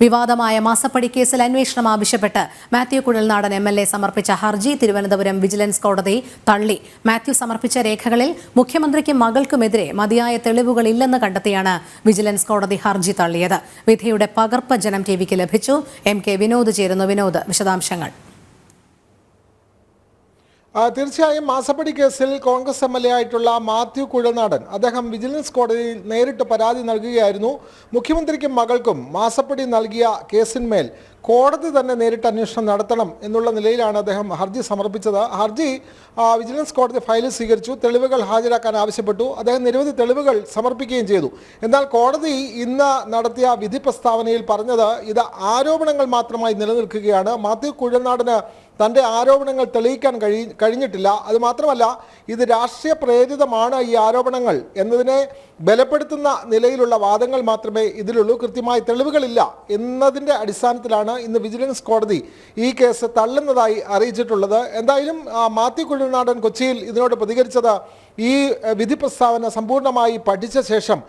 വിവാദമായ മാസപ്പടി കേസിൽ അന്വേഷണം ആവശ്യപ്പെട്ട് മാത്യു കുഴൽനാടൻ MLA സമർപ്പിച്ച ഹർജി തിരുവനന്തപുരം വിജിലൻസ് കോടതി തള്ളി. മാത്യു സമർപ്പിച്ച രേഖകളിൽ മുഖ്യമന്ത്രിക്കും മകൾക്കുമെതിരെ മതിയായ തെളിവുകളില്ലെന്ന് കണ്ടെത്തിയാണ് വിജിലൻസ് കോടതി ഹർജി തള്ളിയത്. വിധിയുടെ പകർപ്പ് ജനം ടിവിക്ക് ലഭിച്ചു. MK വിനോദ് ചേരുന്നു. വിനോദ്, വിശദാംശങ്ങൾ. തീർച്ചയായും മാസപ്പടി കേസിൽ കോൺഗ്രസ് MLA ആയിട്ടുള്ള മാത്യു കുഴൽനാടൻ അദ്ദേഹം വിജിലൻസ് കോടതിയിൽ നേരിട്ട് പരാതി നൽകുകയായിരുന്നു. മുഖ്യമന്ത്രിക്കും മകൾക്കും മാസപ്പടി നൽകിയ കേസിന്മേൽ കോടതി തന്നെ നേരിട്ട് അന്വേഷണം നടത്തണം എന്നുള്ള നിലയിലാണ് അദ്ദേഹം ഹർജി സമർപ്പിച്ചത്. ഹർജി വിജിലൻസ് കോടതി ഫയലിൽ സ്വീകരിച്ചു. തെളിവുകൾ ഹാജരാക്കാൻ ആവശ്യപ്പെട്ടു. അദ്ദേഹം നിരവധി തെളിവുകൾ സമർപ്പിക്കുകയും ചെയ്തു. എന്നാൽ കോടതി ഇന്ന് നടത്തിയ വിധി പ്രസ്താവനയിൽ പറഞ്ഞത് ഇത് ആരോപണങ്ങൾ മാത്രമായി നിലനിൽക്കുകയാണ്. മാത്യു കുഴൽനാടന് തൻ്റെ ആരോപണങ്ങൾ തെളിയിക്കാൻ കഴിഞ്ഞിട്ടില്ല. അതുമാത്രമല്ല, ഇത് രാഷ്ട്രീയ പ്രേരിതമാണ് ഈ ആരോപണങ്ങൾ എന്നതിനെ ബലപ്പെടുത്തുന്ന നിലയിലുള്ള വാദങ്ങൾ മാത്രമേ ഇതിലുള്ളൂ. കൃത്യമായ തെളിവുകളില്ല എന്നതിൻ്റെ അടിസ്ഥാനത്തിലാണ് ഇന്ന് വിജിലൻസ് കോടതി ഈ കേസ് തള്ളുന്നതായി അറിയിച്ചിട്ടുള്ളത്. എന്തായാലും മാത്യു കുഴൽനാടൻ കൊച്ചിയിൽ ഇതിനോട് പ്രതികരിച്ചത് ഈ വിധി പ്രസ്താവന സമ്പൂർണ്ണമായി പഠിച്ച ശേഷം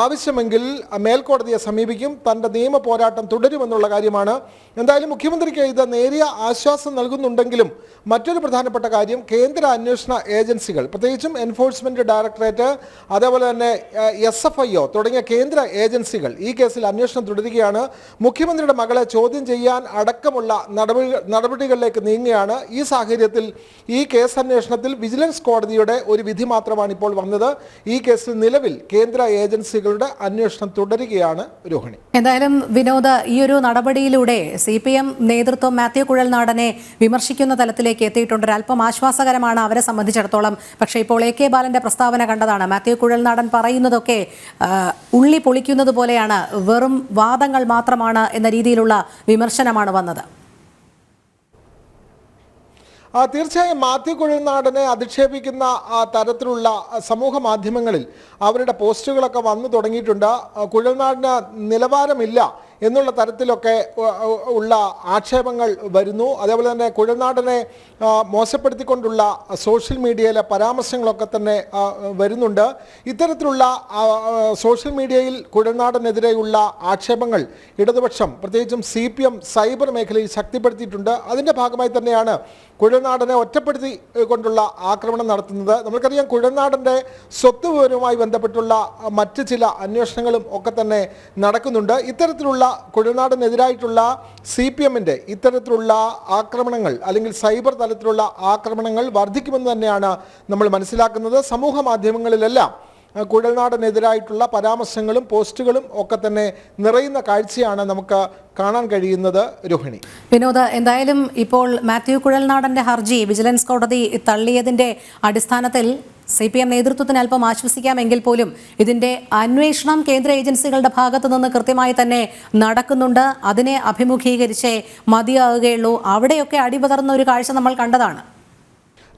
ആവശ്യമെങ്കിൽ മേൽക്കോടതിയെ സമീപിക്കും, തൻ്റെ നിയമ പോരാട്ടം തുടരുമെന്നുള്ള കാര്യമാണ്. എന്തായാലും മുഖ്യമന്ത്രിക്ക് ഇത് നേരിയ ആശ്വാസം നൽകുന്നുണ്ടെങ്കിലും മറ്റൊരു പ്രധാനപ്പെട്ട കാര്യം, കേന്ദ്ര അന്വേഷണ ഏജൻസികൾ പ്രത്യേകിച്ചും എൻഫോഴ്സ്മെൻറ്റ് ഡയറക്ടറേറ്റ്, അതേപോലെ തന്നെ SFIO തുടങ്ങിയ കേന്ദ്ര ഏജൻസികൾ ഈ കേസിൽ അന്വേഷണം തുടരുകയാണ്. മുഖ്യമന്ത്രിയുടെ മകളെ ചോദ്യം ചെയ്യാൻ അടക്കമുള്ള നടപടികളിലേക്ക് നീങ്ങുകയാണ്. ഈ സാഹചര്യത്തിൽ ഈ കേസ് അന്വേഷണത്തിൽ വിജിലൻസ് കോടതിയുടെ ഒരു വിധി മാത്രമാണ് ഇപ്പോൾ വന്നത്. ഈ കേസിൽ നിലവിൽ കേന്ദ്ര ഏജൻസികളുടെ അന്വേഷണം തുടരുകയാണ്. രോഹിണി, എന്തായാലും വിനോദ്, ഈ ഒരു നടപടിയിലൂടെ CPM നേതൃത്വം മാത്യു കുഴൽനാടനെ വിമർശിക്കുന്ന തലത്തിലേക്ക് എത്തിയിട്ടുണ്ട്. ഒരല്പം ആശ്വാസകരമാണ് അവരെ സംബന്ധിച്ചിടത്തോളം. പക്ഷേ ഇപ്പോൾ AK ബാലന്റെ പ്രസ്താവന കണ്ടതാണ്. മാത്യു കുഴൽനാടൻ പറയുന്നതൊക്കെ ഉള്ളി പൊളിക്കുന്നത് പോലെയാണ്, വെറും വാദങ്ങൾ മാത്രമാണ് എന്ന രീതിയിലുള്ള വിമർശനമാണ് വന്നത്. തീർച്ചയായും മാത്യു കുഴൽനാടനെ അധിക്ഷേപിക്കുന്ന തരത്തിലുള്ള സമൂഹ മാധ്യമങ്ങളിൽ അവരുടെ പോസ്റ്റുകളൊക്കെ വന്നു തുടങ്ങിയിട്ടുണ്ട്. കുഴൽനാടിന് നിലവാരമില്ല എന്നുള്ള തരത്തിലൊക്കെ ഉള്ള ആക്ഷേപങ്ങൾ വരുന്നു. അതേപോലെ തന്നെ കുഴൽനാടനെ മോശപ്പെടുത്തിക്കൊണ്ടുള്ള സോഷ്യൽ മീഡിയയിലെ പരാമർശങ്ങളൊക്കെ തന്നെ വരുന്നുണ്ട്. ഇത്തരത്തിലുള്ള സോഷ്യൽ മീഡിയയിൽ കുഴൽനാടനെതിരെയുള്ള ആക്ഷേപങ്ങൾ ഇടതുപക്ഷം പ്രത്യേകിച്ചും CPM സൈബർ മേഖലയിൽ ശക്തിപ്പെടുത്തിയിട്ടുണ്ട്. അതിൻ്റെ ഭാഗമായി തന്നെയാണ് കുഴൽനാടനെ ഒറ്റപ്പെടുത്തി കൊണ്ടുള്ള ആക്രമണം നടത്തുന്നത്. നമുക്കറിയാം, കുഴൽനാടൻ്റെ സ്വത്ത് വിവരവുമായി ബന്ധപ്പെട്ടുള്ള മറ്റ് ചില അന്വേഷണങ്ങളും ഒക്കെ തന്നെ നടക്കുന്നുണ്ട്. ഇത്തരത്തിലുള്ള കുഴൽനാടനെതിരായിട്ടുള്ള CPMൻ്റെ ഇത്തരത്തിലുള്ള ആക്രമണങ്ങൾ അല്ലെങ്കിൽ സൈബർ തലത്തിലുള്ള ആക്രമണങ്ങൾ വർദ്ധിക്കുമെന്ന് തന്നെയാണ് നമ്മൾ മനസ്സിലാക്കുന്നത്. സമൂഹ മാധ്യമങ്ങളിലെല്ലാം കുഴൽനാടനെതിരായിട്ടുള്ള പരാമർശങ്ങളും പോസ്റ്റുകളും ഒക്കെ തന്നെ നിറയുന്ന കാഴ്ചയാണ് നമുക്ക് കാണാൻ കഴിയുന്നത്. രോഹിണി, വിനോദ്, എന്തായാലും ഇപ്പോൾ മാത്യു കുഴൽനാടന്റെ ഹർജി വിജിലൻസ് കോടതി തള്ളിയതിന്റെ അടിസ്ഥാനത്തിൽ CPM നേതൃത്വത്തിന് അല്പം ആശ്വസിക്കാമെങ്കിൽ പോലും ഇതിന്റെ അന്വേഷണം കേന്ദ്ര ഏജൻസികളുടെ ഭാഗത്തു നിന്ന് കൃത്യമായി തന്നെ നടക്കുന്നുണ്ട്. അതിനെ അഭിമുഖീകരിച്ചേ മതിയാവുകയുള്ളൂ. അവിടെയൊക്കെ അടിപതർന്ന ഒരു കാഴ്ച നമ്മൾ കണ്ടതാണ്.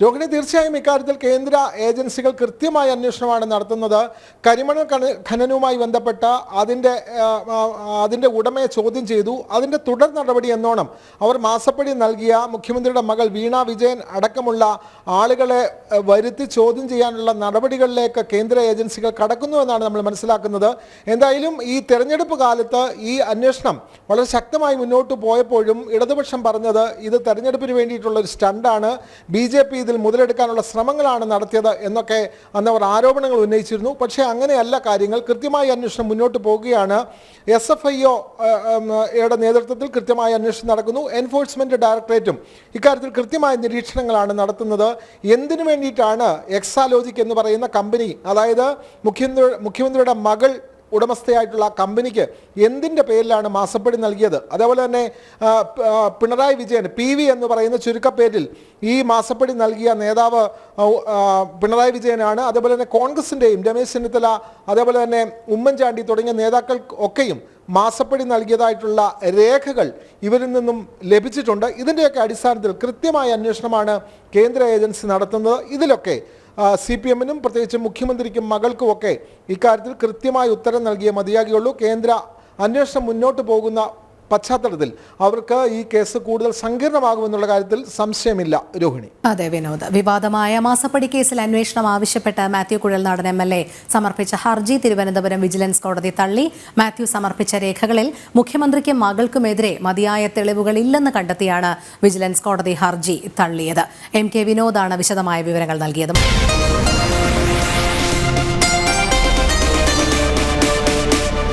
രോഹിണി, തീർച്ചയായും ഇക്കാര്യത്തിൽ കേന്ദ്ര ഏജൻസികൾ കൃത്യമായ അന്വേഷണമാണ് നടത്തുന്നത്. കരിമണൽ ഖനനവുമായി ബന്ധപ്പെട്ട അതിൻ്റെ ഉടമയെ ചോദ്യം ചെയ്തു. അതിൻ്റെ തുടർ നടപടി എന്നോണം അവർ മാസപ്പടി നൽകിയ മുഖ്യമന്ത്രിയുടെ മകൾ വീണ വിജയൻ അടക്കമുള്ള ആളുകളെ വരുത്തി ചോദ്യം ചെയ്യാനുള്ള നടപടികളിലേക്ക് കേന്ദ്ര ഏജൻസികൾ കടക്കുന്നുവെന്നാണ് നമ്മൾ മനസ്സിലാക്കുന്നത്. എന്തായാലും ഈ തെരഞ്ഞെടുപ്പ് കാലത്ത് ഈ അന്വേഷണം വളരെ ശക്തമായി മുന്നോട്ട് പോയപ്പോഴും ഇടതുപക്ഷം പറഞ്ഞത് ഇത് തെരഞ്ഞെടുപ്പിന് വേണ്ടിയിട്ടുള്ള ഒരു സ്റ്റണ്ടാണ്, BJP ഇതിൽ മുതലെടുക്കാനുള്ള ശ്രമങ്ങളാണ് നടത്തിയത് എന്നൊക്കെ അന്ന് അവർ ആരോപണങ്ങൾ ഉന്നയിച്ചിരുന്നു. പക്ഷേ അങ്ങനെയല്ല കാര്യങ്ങൾ. കൃത്യമായ അന്വേഷണം മുന്നോട്ട് പോകുകയാണ്. SFIOയുടെ നേതൃത്വത്തിൽ കൃത്യമായ അന്വേഷണം നടക്കുന്നു. എൻഫോഴ്സ്മെൻറ്റ് ഡയറക്ടറേറ്റും ഇക്കാര്യത്തിൽ കൃത്യമായ നിരീക്ഷണങ്ങളാണ് നടത്തുന്നത്. എന്തിനു വേണ്ടിയിട്ടാണ് എക്സാലോജിക് എന്ന് പറയുന്ന കമ്പനി, അതായത് മുഖ്യമന്ത്രിയുടെ മകൾ ഉടമസ്ഥയായിട്ടുള്ള കമ്പനിക്ക് എന്തിൻ്റെ പേരിലാണ് മാസപ്പടി നൽകിയത്, അതേപോലെ തന്നെ പിണറായി വിജയൻ PV എന്ന് പറയുന്ന ചുരുക്കപ്പേരിൽ ഈ മാസപ്പടി നൽകിയ നേതാവ് പിണറായി വിജയനാണ്. അതേപോലെ തന്നെ കോൺഗ്രസിൻ്റെയും രമേശ് ചെന്നിത്തല, അതേപോലെ തന്നെ ഉമ്മൻചാണ്ടി തുടങ്ങിയ നേതാക്കൾ ഒക്കെയും മാസപ്പടി നൽകിയതായിട്ടുള്ള രേഖകൾ ഇവരിൽ നിന്നും ലഭിച്ചിട്ടുണ്ട്. ഇതിൻ്റെയൊക്കെ അടിസ്ഥാനത്തിൽ കൃത്യമായ അന്വേഷണമാണ് കേന്ദ്ര ഏജൻസി നടത്തുന്നത്. ഇതിലൊക്കെ CPMനും പ്രത്യേകിച്ച് മുഖ്യമന്ത്രിക്കും മകൾക്കുമൊക്കെ ഇക്കാര്യത്തിൽ കൃത്യമായ ഉത്തരം നൽകിയേ മതിയാകുകയുള്ളൂ. കേന്ദ്ര അന്വേഷണം മുന്നോട്ട് പോകുന്ന പശ്ചാത്തലത്തിൽ അവർക്ക് ഈ കേസ് കൂടുതൽ സങ്കീർണമാകുമെന്നുള്ള കാര്യത്തിൽ സംശയമില്ല. രോഹിണി. അതെ വിനോദ്, വിവാദമായ മാസപ്പടി കേസിൽ അന്വേഷണം ആവശ്യപ്പെട്ട് മാത്യു കുഴൽനാടൻ MLA സമർപ്പിച്ച ഹർജി തിരുവനന്തപുരം വിജിലൻസ് കോടതി തള്ളി. മാത്യു സമർപ്പിച്ച രേഖകളിൽ മുഖ്യമന്ത്രിക്കും മകൾക്കുമെതിരെ മതിയായ തെളിവുകളില്ലെന്ന് കണ്ടെത്തിയാണ് വിജിലൻസ് കോടതി ഹർജി തള്ളിയത്. MK വിനോദാണ് വിശദമായ വിവരങ്ങൾ നൽകിയത്.